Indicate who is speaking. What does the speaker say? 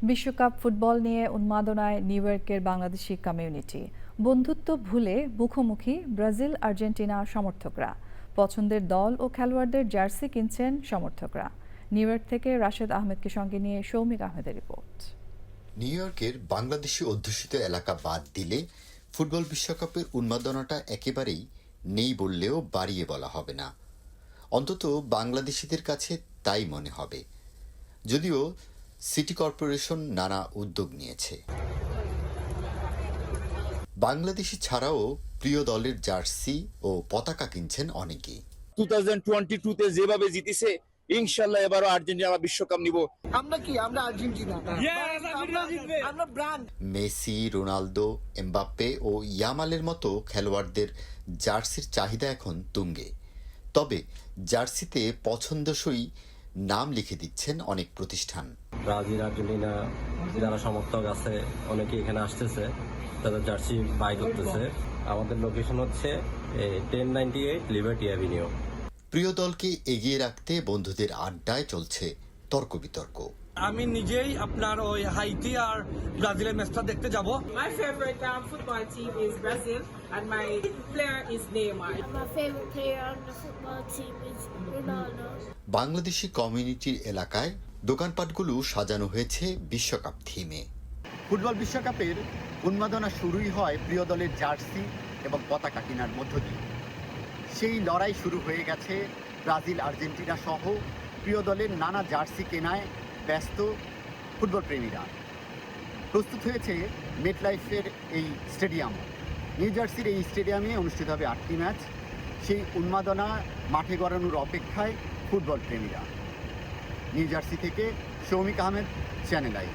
Speaker 1: বিশ্বকাপ ফুটবল নিয়ে উন্মাদনায় নিউ ইয়র্কের বাংলাদেশি কমিউনিটি। বন্ধুত্ব ভুলে মুখোমুখি ব্রাজিল আর্জেন্টিনা সমর্থকরা। পছন্দের দল ও খেলোয়াড়দের জার্সি কিনছেন সমর্থকরা। নিউ ইয়র্ক থেকে রাশেদ আহমেদকে সঙ্গে নিয়ে সৌমিক আহমেদের রিপোর্ট।
Speaker 2: নিউ ইয়র্কের বাংলাদেশি অধ্যুষিত এলাকা বাদ দিলে ফুটবল বিশ্বকাপের উন্মাদনাটা একেবারেই নেই বললেও বাড়িয়ে বলা হবে না। অন্তত বাংলাদেশিদের কাছে তাই মনে হবে, যদিও সিটি কর্পোরেশন নানা উদ্যোগ নিয়েছে। বাংলাদেশি ছাড়াও প্রিয় দলের জার্সি ও পতাকা কিনছেন অনেকেই।
Speaker 3: 2022-তে যেভাবে জিতেছে, ইনশাল্লাহ এবারও আর্জেন্টিনা বিশ্বকাপ নিব।
Speaker 4: আমরা আর্জেন্টিনা, আমরা ব্র্যান্ড।
Speaker 2: মেসি, রোনালদো, এমবাপ্পে ও ইয়ামালের মতো খেলোয়াড়দের জার্সির চাহিদা এখন তুঙ্গে। তবে জার্সিতে পছন্দসই নাম লিখে দিচ্ছেন অনেক প্রতিষ্ঠান।
Speaker 5: ব্রাজিল, আর্জেন্টিনা যারা সমর্থক আছে অনেকে এখানে আসতেছে, তাদের জার্সি বাই করতেছে। আমাদের লোকেশন হচ্ছে 1098 লিবার্টি অ্যাভিনিউ।
Speaker 2: প্রিয় দলকে এগিয়ে রাখতে বন্ধুদের আড্ডায় চলছে তর্ক বিতর্ক।
Speaker 6: আমি নিজেই আপনার ওই হাইতি আর ব্রাজিলের ম্যাচটা দেখতে যাব।
Speaker 7: My favorite football team is Brazil and my player is Neymar.
Speaker 8: My favorite player on the football team is Ronaldo.
Speaker 2: Bangladeshi কমিউনিটির এলাকায় দোকানপাটগুলো সাজানো হয়েছে বিশ্বকাপ থিমে।
Speaker 9: ফুটবল বিশ্বকাপের উন্মাদনা শুরুই হয় প্রিয় দলের জার্সি এবং পতাকা কেনার মধ্য দিয়ে। সেই লড়াই শুরু হয়ে গেছে ব্রাজিল, আর্জেন্টিনা সহ প্রিয় দলের নানা জার্সি কেনায় ব্যস্ত ফুটবল প্রেমীরা। প্রস্তুত হয়েছে মেটলাইফের এই স্টেডিয়াম। নিউ জার্সির এই স্টেডিয়ামে অনুষ্ঠিত হবে 8টি ম্যাচ। সেই উন্মাদনা মাঠে গড়ানোর অপেক্ষায় ফুটবল প্রেমীরা। নিউ জার্সি থেকে সৌমিক আহমেদ, চ্যানেল আই।